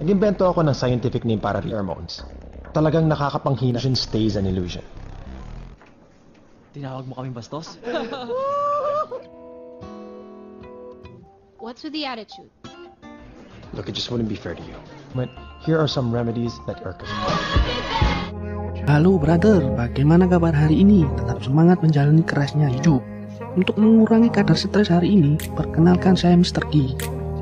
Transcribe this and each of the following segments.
Nag-invento ako ng scientific name para pheromones. Talagang nakakapanghina, stays an illusion. Tinawag mo kaming bastos? What's with the attitude? Look, it just wouldn't be fair to you. But here are some remedies that irk us. Halo brother, bagaimana kabar hari ini? Tetap semangat menjalani kerasnya hidup. Untuk mengurangi kadar stres hari ini, perkenalkan saya Mr. Ki.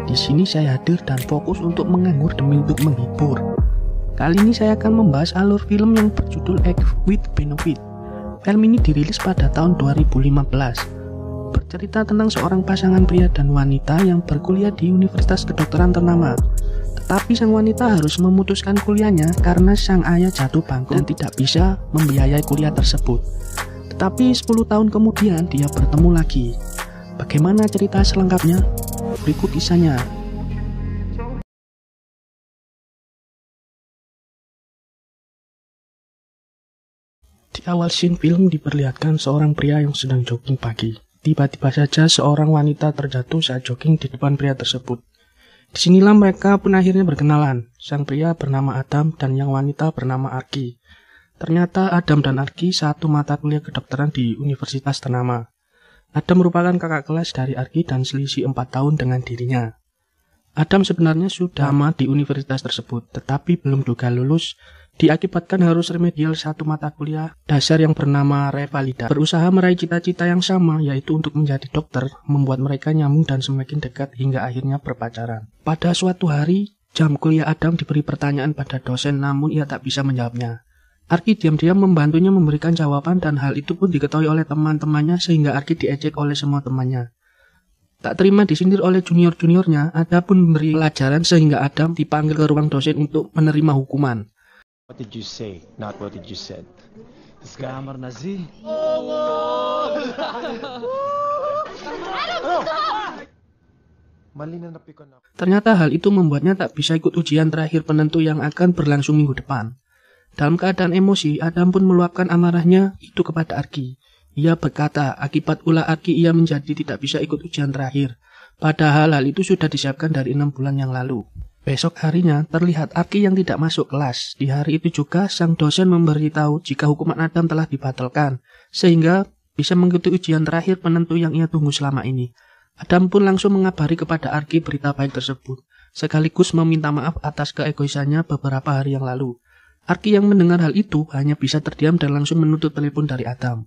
Di sini saya hadir dan fokus untuk menganggur demi untuk menghibur. Kali ini saya akan membahas alur film yang berjudul Act with Benefit. Film ini dirilis pada tahun 2015. Bercerita tentang seorang pasangan pria dan wanita yang berkuliah di universitas kedokteran ternama. Tetapi sang wanita harus memutuskan kuliahnya karena sang ayah jatuh bangkrut dan tidak bisa membiayai kuliah tersebut. Tetapi 10 tahun kemudian dia bertemu lagi. Bagaimana cerita selengkapnya? Berikut kisahnya. Di awal scene film diperlihatkan seorang pria yang sedang jogging pagi. Tiba-tiba saja seorang wanita terjatuh saat jogging di depan pria tersebut. Disinilah mereka pun akhirnya berkenalan. Sang pria bernama Adam dan yang wanita bernama Arki. Ternyata Adam dan Arki satu mata kuliah kedokteran di universitas ternama. Adam merupakan kakak kelas dari Arki dan selisih 4 tahun dengan dirinya. Adam sebenarnya sudah lama di universitas tersebut, tetapi belum juga lulus, diakibatkan harus remedial satu mata kuliah dasar yang bernama revalida. Berusaha meraih cita-cita yang sama, yaitu untuk menjadi dokter, membuat mereka nyambung dan semakin dekat hingga akhirnya berpacaran. Pada suatu hari, jam kuliah Adam diberi pertanyaan pada dosen, namun ia tak bisa menjawabnya. Arki diam-diam membantunya memberikan jawaban dan hal itu pun diketahui oleh teman-temannya sehingga Arki diejek oleh semua temannya. Tak terima disindir oleh junior-juniornya, Adam pun memberi pelajaran sehingga Adam dipanggil ke ruang dosen untuk menerima hukuman. What did you say, not what did you said? Grammar na sih. Ternyata hal itu membuatnya tak bisa ikut ujian terakhir penentu yang akan berlangsung minggu depan. Dalam keadaan emosi, Adam pun meluapkan amarahnya itu kepada Arki. Ia berkata, akibat ulah Arki ia menjadi tidak bisa ikut ujian terakhir. Padahal hal itu sudah disiapkan dari 6 bulan yang lalu. Besok harinya, terlihat Arki yang tidak masuk kelas. Di hari itu juga, sang dosen memberitahu jika hukuman Adam telah dibatalkan, sehingga bisa mengikuti ujian terakhir penentu yang ia tunggu selama ini. Adam pun langsung mengabari kepada Arki berita baik tersebut, sekaligus meminta maaf atas keegoisannya beberapa hari yang lalu. Arki yang mendengar hal itu hanya bisa terdiam dan langsung menuntut telepon dari Adam.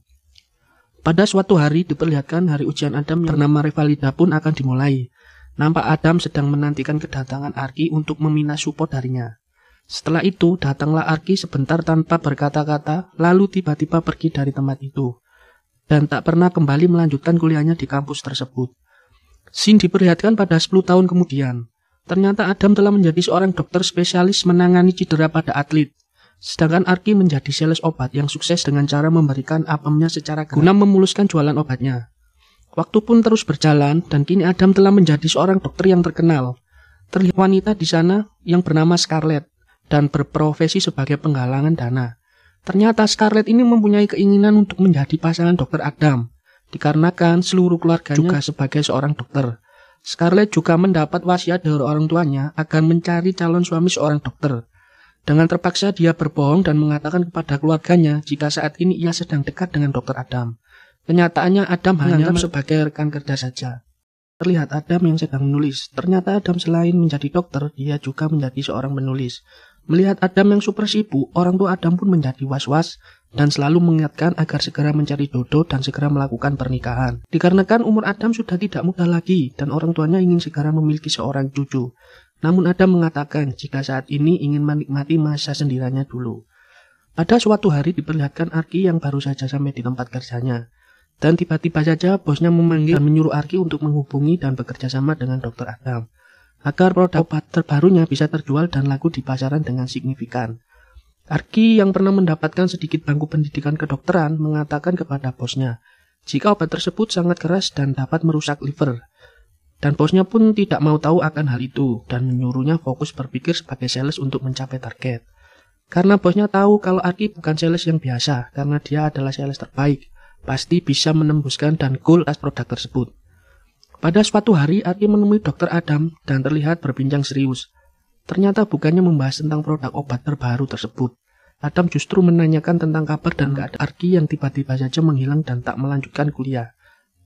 Pada suatu hari diperlihatkan hari ujian Adam yang bernama revalida pun akan dimulai. Nampak Adam sedang menantikan kedatangan Arki untuk meminta support darinya. Setelah itu datanglah Arki sebentar tanpa berkata-kata, lalu tiba-tiba pergi dari tempat itu. Dan tak pernah kembali melanjutkan kuliahnya di kampus tersebut. Scene diperlihatkan pada 10 tahun kemudian. Ternyata Adam telah menjadi seorang dokter spesialis menangani cedera pada atlet. Sedangkan Arki menjadi sales obat yang sukses dengan cara memberikan apemnya secara guna memuluskan jualan obatnya. Waktu pun terus berjalan dan kini Adam telah menjadi seorang dokter yang terkenal. Terlihat wanita di sana yang bernama Scarlett dan berprofesi sebagai penggalangan dana. Ternyata Scarlett ini mempunyai keinginan untuk menjadi pasangan dokter Adam, dikarenakan seluruh keluarganya juga sebagai seorang dokter. Scarlett juga mendapat wasiat dari orang tuanya agar mencari calon suami seorang dokter. Dengan terpaksa dia berbohong dan mengatakan kepada keluarganya jika saat ini ia sedang dekat dengan dokter Adam. Kenyataannya Adam hanya sebagai rekan kerja saja. Terlihat Adam yang sedang menulis. Ternyata Adam selain menjadi dokter, dia juga menjadi seorang penulis. Melihat Adam yang super sibuk, orang tua Adam pun menjadi was-was dan selalu mengingatkan agar segera mencari jodoh dan segera melakukan pernikahan. Dikarenakan umur Adam sudah tidak muda lagi dan orang tuanya ingin segera memiliki seorang cucu. Namun Adam mengatakan jika saat ini ingin menikmati masa sendiriannya dulu. Pada suatu hari diperlihatkan Arki yang baru saja sampai di tempat kerjanya. Dan tiba-tiba saja bosnya memanggil dan menyuruh Arki untuk menghubungi dan bekerja sama dengan dokter Adam. Agar produk obat terbarunya bisa terjual dan laku di pasaran dengan signifikan. Arki yang pernah mendapatkan sedikit bangku pendidikan kedokteran mengatakan kepada bosnya jika obat tersebut sangat keras dan dapat merusak liver. Dan bosnya pun tidak mau tahu akan hal itu dan menyuruhnya fokus berpikir sebagai sales untuk mencapai target. Karena bosnya tahu kalau Arki bukan sales yang biasa, karena dia adalah sales terbaik, pasti bisa menembuskan dan goal atas produk tersebut. Pada suatu hari Arki menemui dokter Adam dan terlihat berbincang serius. Ternyata bukannya membahas tentang produk obat terbaru tersebut. Adam justru menanyakan tentang kabar dan keadaan Arki yang tiba-tiba saja menghilang dan tak melanjutkan kuliah.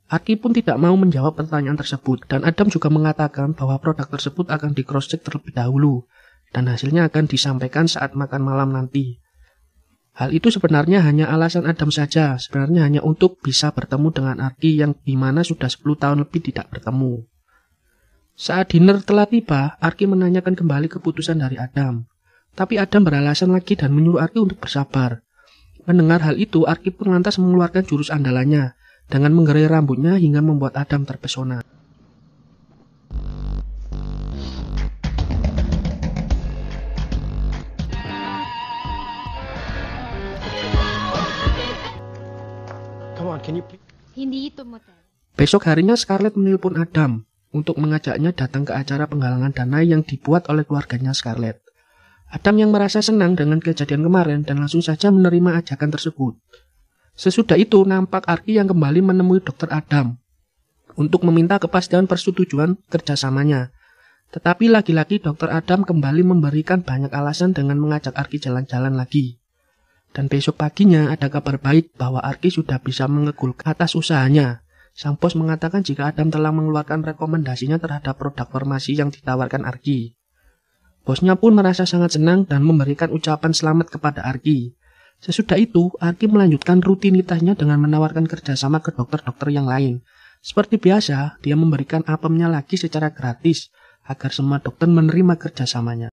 Arki pun tidak mau menjawab pertanyaan tersebut, dan Adam juga mengatakan bahwa produk tersebut akan di-cross-check terlebih dahulu, dan hasilnya akan disampaikan saat makan malam nanti. Hal itu sebenarnya hanya alasan Adam saja, sebenarnya hanya untuk bisa bertemu dengan Arki yang dimana sudah 10 tahun lebih tidak bertemu. Saat dinner telah tiba, Arki menanyakan kembali keputusan dari Adam. Tapi Adam beralasan lagi dan menyuruh Arki untuk bersabar. Mendengar hal itu, Arki pun lantas mengeluarkan jurus andalannya dengan menggerai rambutnya hingga membuat Adam terpesona. Come on, can you please? Hindi ito motel. Besok harinya Scarlett menelpon Adam untuk mengajaknya datang ke acara penggalangan dana yang dibuat oleh keluarganya Scarlett. Adam yang merasa senang dengan kejadian kemarin dan langsung saja menerima ajakan tersebut. Sesudah itu nampak Arki yang kembali menemui Dr. Adam untuk meminta kepastian persetujuan kerjasamanya. Tetapi lagi-lagi Dr. Adam kembali memberikan banyak alasan dengan mengajak Arki jalan-jalan lagi. Dan besok paginya ada kabar baik bahwa Arki sudah bisa mengegulkan atas usahanya. Sang bos mengatakan jika Adam telah mengeluarkan rekomendasinya terhadap produk farmasi yang ditawarkan Arki. Bosnya pun merasa sangat senang dan memberikan ucapan selamat kepada Arki. Sesudah itu, Arki melanjutkan rutinitasnya dengan menawarkan kerjasama ke dokter-dokter yang lain. Seperti biasa, dia memberikan apemnya lagi secara gratis agar semua dokter menerima kerjasamanya.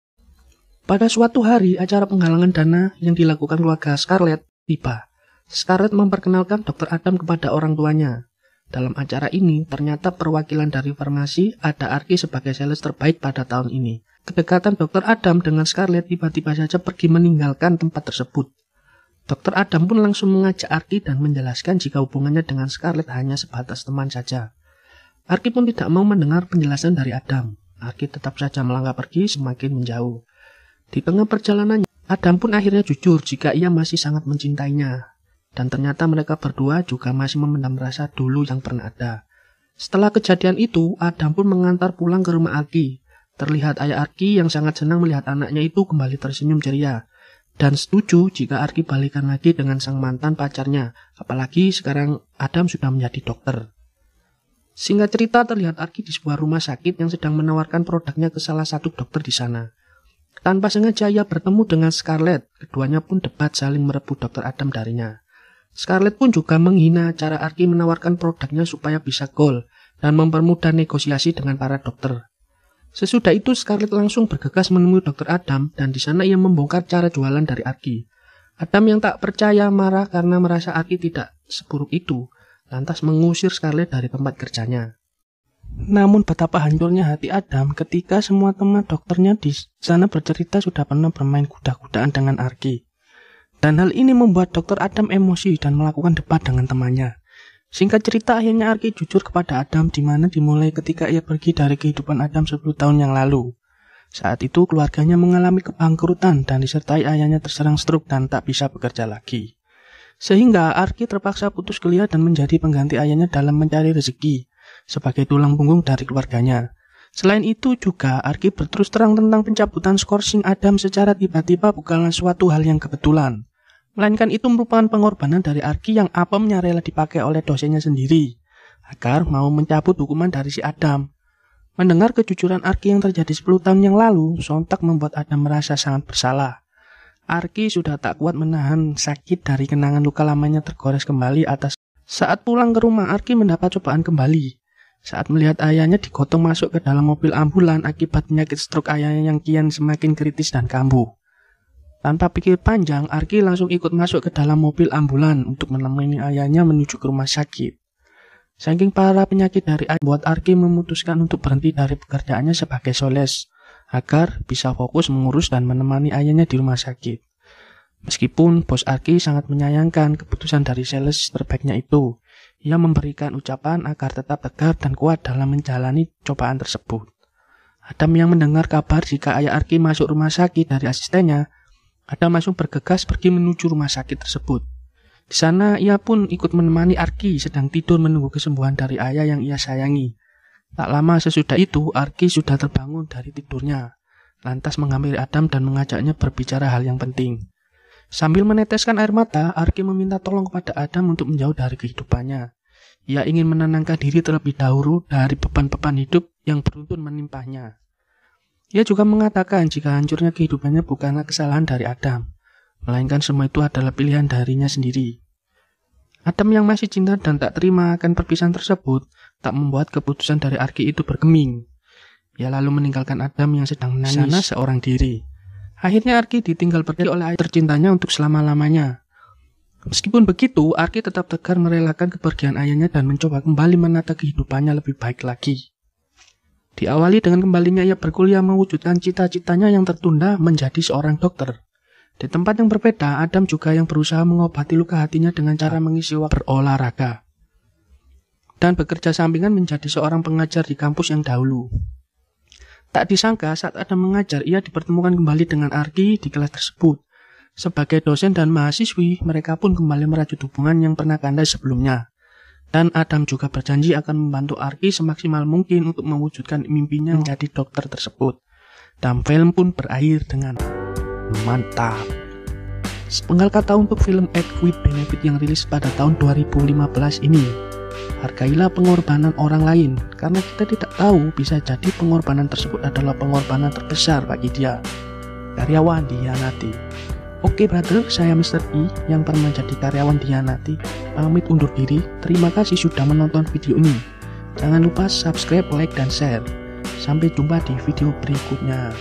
Pada suatu hari, acara penggalangan dana yang dilakukan keluarga Scarlett tiba. Scarlett memperkenalkan Dr. Adam kepada orang tuanya. Dalam acara ini, ternyata perwakilan dari farmasi ada Arki sebagai sales terbaik pada tahun ini. Kedekatan Dr. Adam dengan Scarlett tiba-tiba saja pergi meninggalkan tempat tersebut. Dr. Adam pun langsung mengajak Arki dan menjelaskan jika hubungannya dengan Scarlett hanya sebatas teman saja. Arki pun tidak mau mendengar penjelasan dari Adam. Arki tetap saja melangkah pergi semakin menjauh. Di tengah perjalanannya, Adam pun akhirnya jujur jika ia masih sangat mencintainya. Dan ternyata mereka berdua juga masih memendam rasa dulu yang pernah ada. Setelah kejadian itu, Adam pun mengantar pulang ke rumah Arki. Terlihat ayah Arki yang sangat senang melihat anaknya itu kembali tersenyum ceria. Dan setuju jika Arki balikan lagi dengan sang mantan pacarnya. Apalagi sekarang Adam sudah menjadi dokter. Singkat cerita terlihat Arki di sebuah rumah sakit yang sedang menawarkan produknya ke salah satu dokter di sana. Tanpa sengaja ia bertemu dengan Scarlett. Keduanya pun debat saling merebut Dr. Adam darinya. Scarlett pun juga menghina cara Arki menawarkan produknya supaya bisa gol dan mempermudah negosiasi dengan para dokter. Sesudah itu Scarlett langsung bergegas menemui Dr. Adam dan di sana ia membongkar cara jualan dari Arki. Adam yang tak percaya marah karena merasa Arki tidak seburuk itu, lantas mengusir Scarlett dari tempat kerjanya. Namun betapa hancurnya hati Adam ketika semua teman dokternya di sana bercerita sudah pernah bermain kuda-kudaan dengan Arki. Dan hal ini membuat Dr. Adam emosi dan melakukan debat dengan temannya. Singkat cerita, akhirnya Arki jujur kepada Adam di mana dimulai ketika ia pergi dari kehidupan Adam 10 tahun yang lalu. Saat itu keluarganya mengalami kebangkrutan dan disertai ayahnya terserang stroke dan tak bisa bekerja lagi. Sehingga Arki terpaksa putus kuliah dan menjadi pengganti ayahnya dalam mencari rezeki sebagai tulang punggung dari keluarganya. Selain itu juga Arki berterus terang tentang pencabutan skorsing Adam secara tiba-tiba bukanlah suatu hal yang kebetulan. Melainkan itu merupakan pengorbanan dari Arki yang apemnya rela dipakai oleh dosennya sendiri agar mau mencabut hukuman dari si Adam. Mendengar kejujuran Arki yang terjadi 10 tahun yang lalu, sontak membuat Adam merasa sangat bersalah. Arki sudah tak kuat menahan sakit dari kenangan luka lamanya tergores kembali atas. Saat pulang ke rumah, Arki mendapat cobaan kembali. Saat melihat ayahnya digotong masuk ke dalam mobil ambulan akibat penyakit stroke ayahnya yang kian semakin kritis dan kambuh. Tanpa pikir panjang, Arki langsung ikut masuk ke dalam mobil ambulan untuk menemani ayahnya menuju ke rumah sakit. Saking parah penyakit dari ayah, buat Arki memutuskan untuk berhenti dari pekerjaannya sebagai soles, agar bisa fokus mengurus dan menemani ayahnya di rumah sakit. Meskipun bos Arki sangat menyayangkan keputusan dari sales terbaiknya itu, ia memberikan ucapan agar tetap tegar dan kuat dalam menjalani cobaan tersebut. Adam yang mendengar kabar jika ayah Arki masuk rumah sakit dari asistennya, Adam langsung bergegas pergi menuju rumah sakit tersebut. Di sana ia pun ikut menemani Arki sedang tidur menunggu kesembuhan dari ayah yang ia sayangi. Tak lama sesudah itu Arki sudah terbangun dari tidurnya. lantas menghampiri Adam dan mengajaknya berbicara hal yang penting. Sambil meneteskan air mata, Arki meminta tolong kepada Adam untuk menjauh dari kehidupannya. Ia ingin menenangkan diri terlebih dahulu dari beban-beban hidup yang beruntun menimpanya. Ia juga mengatakan jika hancurnya kehidupannya bukanlah kesalahan dari Adam, melainkan semua itu adalah pilihan darinya sendiri. Adam yang masih cinta dan tak terima akan perpisahan tersebut, tak membuat keputusan dari Arki itu bergeming. Ia lalu meninggalkan Adam yang sedang menangis sana seorang diri. Akhirnya Arki ditinggal pergi oleh ayah tercintanya untuk selama-lamanya. Meskipun begitu, Arki tetap tegar merelakan kepergian ayahnya dan mencoba kembali menata kehidupannya lebih baik lagi. Diawali dengan kembalinya ia berkuliah mewujudkan cita-citanya yang tertunda menjadi seorang dokter. Di tempat yang berbeda, Adam juga yang berusaha mengobati luka hatinya dengan cara mengisi waktu berolahraga. Dan bekerja sampingan menjadi seorang pengajar di kampus yang dahulu. Tak disangka saat Adam mengajar, ia dipertemukan kembali dengan Arki di kelas tersebut. Sebagai dosen dan mahasiswi, mereka pun kembali merajut hubungan yang pernah kandas sebelumnya. Dan Adam juga berjanji akan membantu Arki semaksimal mungkin untuk mewujudkan mimpinya menjadi dokter tersebut. Dan film pun berakhir dengan mantap. Sepenggal kata untuk film Act with Benefit yang rilis pada tahun 2015 ini. Hargailah pengorbanan orang lain, karena kita tidak tahu bisa jadi pengorbanan tersebut adalah pengorbanan terbesar bagi dia. Karyawan dihianati. Oke brother, saya Mr. E yang pernah menjadi karyawan dihianati, pamit undur diri. Terima kasih sudah menonton video ini. Jangan lupa subscribe, like, dan share. Sampai jumpa di video berikutnya.